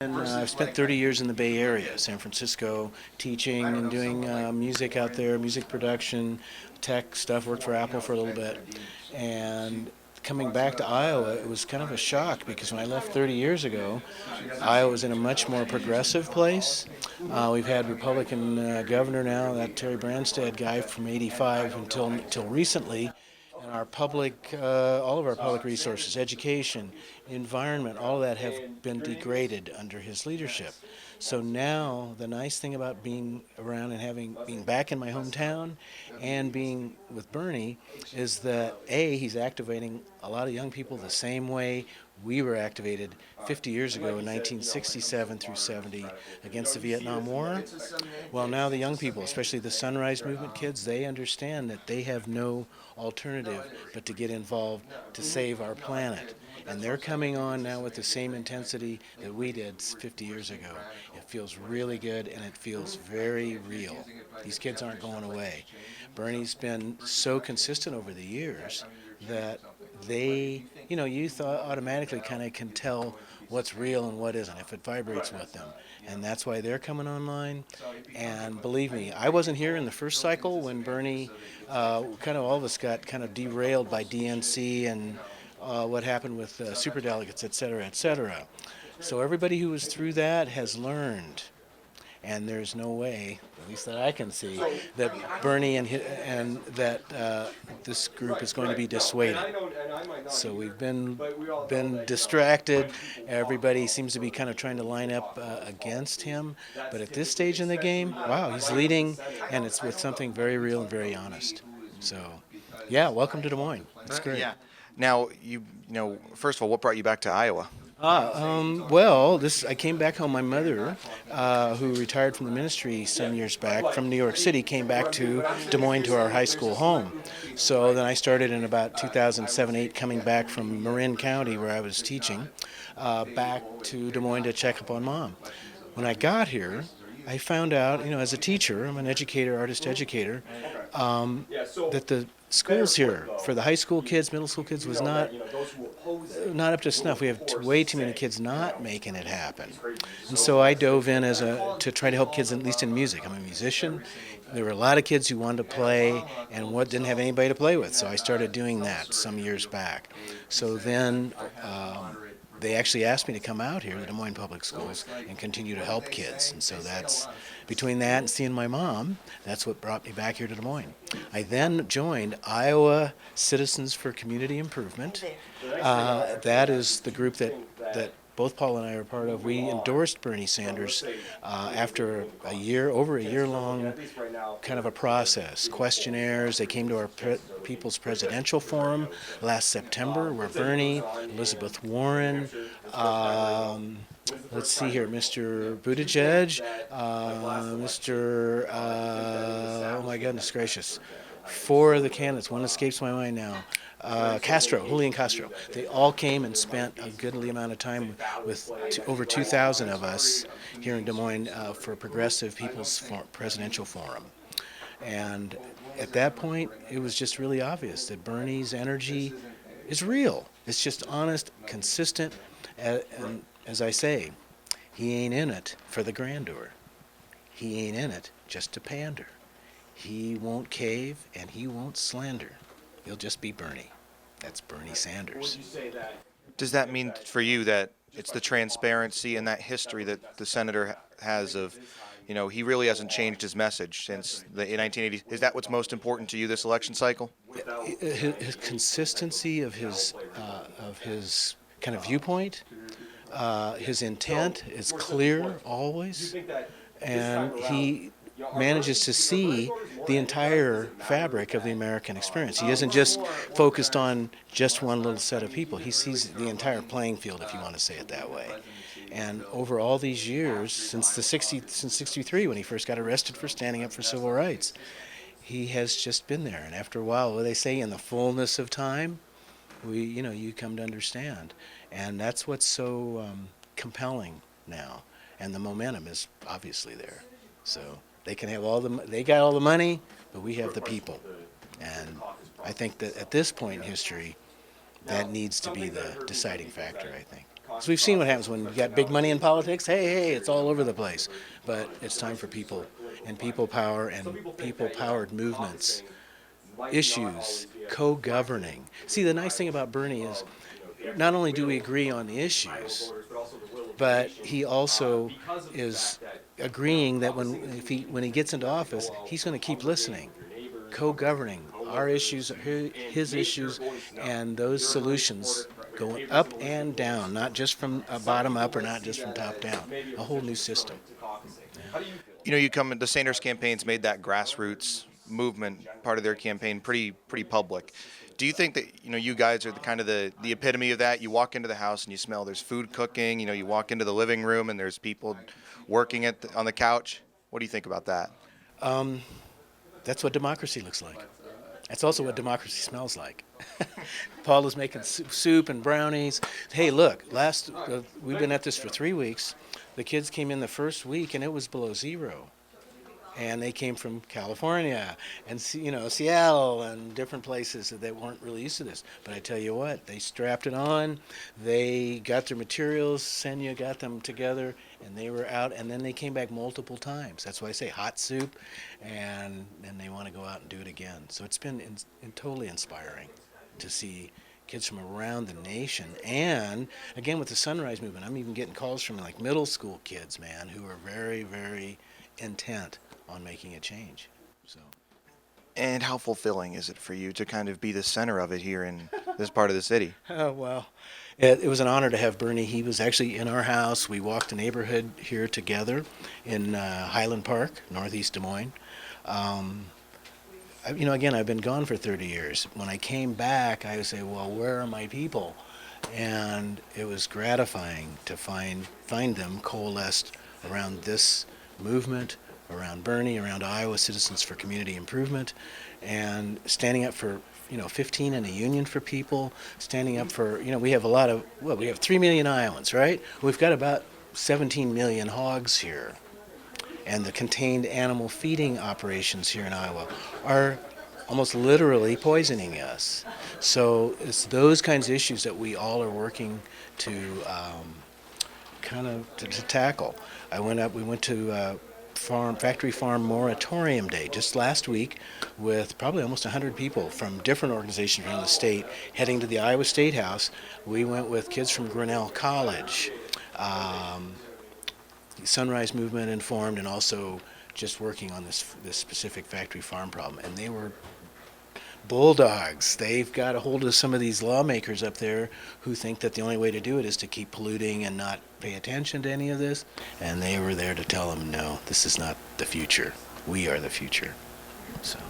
And I've spent 30 years in the Bay Area, San Francisco, teaching and doing music out there, music production, tech stuff. Worked for Apple for a little bit. And coming back to Iowa, it was kind of a shock because when I left 30 years ago, Iowa was in a much more progressive place. We've had Republican governor now, that Terry Branstad guy from '85 until recently. And our public, all of our public resources, education, environment, all of that have been degraded under his leadership. So now the nice thing about being around and being back in my hometown and being with Bernie is that he's activating a lot of young people the same way we were activated 50 years ago in 1967 through 70 against the Vietnam War. Well, now the young people, especially the Sunrise Movement kids, they understand that they have no alternative but to get involved to save our planet. And they're coming on now with the same intensity that we did 50 years ago. It feels really good and it feels very real. These kids aren't going away. Bernie's been so consistent over the years that youth automatically kind of can tell what's real and what isn't if it vibrates with them. And that's why they're coming online. And believe me, I wasn't here in the first cycle when Bernie, kind of all of us got kind of derailed by DNC and what happened with superdelegates, et cetera, et cetera. So everybody who was through that has learned. And there's no way, at least that I can see, that Bernie and this group is going to be dissuaded. So we've been distracted. Everybody seems to be kind of trying to line up against him. But at this stage in the game, wow, he's leading, and it's with something very real and very honest. So, yeah, welcome to Des Moines. It's great. Yeah. Now, first of all, what brought you back to Iowa? I came back home. My mother, who retired from the ministry some years back from New York City, came back to Des Moines to our high school home. So then I started in about 2007-8 coming back from Marin County, where I was teaching, back to Des Moines to check up on Mom. When I got here, I found out, as a teacher, I'm an educator, artist educator, that the schools here for the high school kids, middle school kids was not up to snuff. We have way too many kids not making it happen. And so I dove in to try to help kids, at least in music. I'm a musician. There were a lot of kids who wanted to play and didn't have anybody to play with. So I started doing that some years back. So then they actually asked me to come out here to Des Moines Public Schools and continue to help kids. And so that's, between that and seeing my mom, that's what brought me back here to Des Moines. I then joined Iowa Citizens for Community Improvement. That is the group that both Paul and I are part of. We endorsed Bernie Sanders after over a year-long kind of a process. Questionnaires. They came to our People's Presidential Forum last September, where Bernie, Elizabeth Warren, let's see here, Mr. Buttigieg, oh my goodness gracious, 4 of the candidates, one escapes my mind now, Julian Castro. They all came and spent a goodly amount of time with over 2,000 of us here in Des Moines for Progressive People's Presidential Forum. And at that point, it was just really obvious that Bernie's energy is real. It's just honest, consistent, and as I say, he ain't in it for the grandeur. He ain't in it just to pander. He won't cave and he won't slander. He'll just be Bernie. That's Bernie Sanders. Does that mean for you that it's the transparency and that history that the senator has of, he really hasn't changed his message since the 1980s? Is that what's most important to you this election cycle? His consistency of his kind of viewpoint, his intent is clear always, and he manages to see the entire fabric of the American experience. He isn't just focused on just one little set of people. He sees the entire playing field, if you want to say it that way. And over all these years, since 63, when he first got arrested for standing up for civil rights, he has just been there. And after a while, what they say, in the fullness of time, you come to understand. And that's what's so compelling now. And the momentum is obviously there. So they can have they got all the money, but we have the people. And I think that at this point in history, that needs to be the deciding factor, I think. So we've seen what happens when you got big money in politics. Hey, it's all over the place. But it's time for people and people power and people-powered movements, issues, co-governing. See, the nice thing about Bernie is not only do we agree on the issues, but he also is agreeing that when he gets into office, he's going to keep listening, co-governing our issues, his issues, and those solutions going up and down, not just from bottom up or not just from top down, a whole new system. You know, the Sanders campaign's made that grassroots movement part of their campaign pretty public. Do you think that, you know, you guys are the epitome of that? You walk into the house and you smell there's food cooking. You know, you walk into the living room and there's people working on the couch. What do you think about that? That's what democracy looks like. That's also what democracy smells like. Paul is making soup and brownies. Hey, look, we've been at this for 3 weeks. The kids came in the first week and it was below zero. And they came from California and Seattle and different places that weren't really used to this. But I tell you what, they strapped it on. They got their materials. Senya got them together, and they were out. And then they came back multiple times. That's why I say hot soup, and then they want to go out and do it again. So it's been totally inspiring to see kids from around the nation. And again, with the Sunrise Movement, I'm even getting calls from like middle school kids, man, who are very, very intent on making a change. So. And how fulfilling is it for you to kind of be the center of it here in this part of the city? Oh, well, it was an honor to have Bernie. He was actually in our house. We walked the neighborhood here together in Highland Park, northeast Des Moines. Again, I've been gone for 30 years. When I came back, I would say, well, where are my people? And it was gratifying to find them coalesced around this movement, around Bernie, around Iowa Citizens for Community Improvement, and standing up for 15 in a union for people, standing up for, we have we have 3 million Iowans, right? We've got about 17 million hogs here. And the contained animal feeding operations here in Iowa are almost literally poisoning us. So it's those kinds of issues that we all are working to to tackle. We went to Factory Farm Moratorium Day just last week with probably almost 100 people from different organizations around the state heading to the Iowa State House. We went with kids from Grinnell College, the Sunrise Movement informed, and also just working on this specific factory farm problem. And they were bulldogs. They've got a hold of some of these lawmakers up there who think that the only way to do it is to keep polluting and not pay attention to any of this. And they were there to tell them, no, this is not the future. We are the future. So.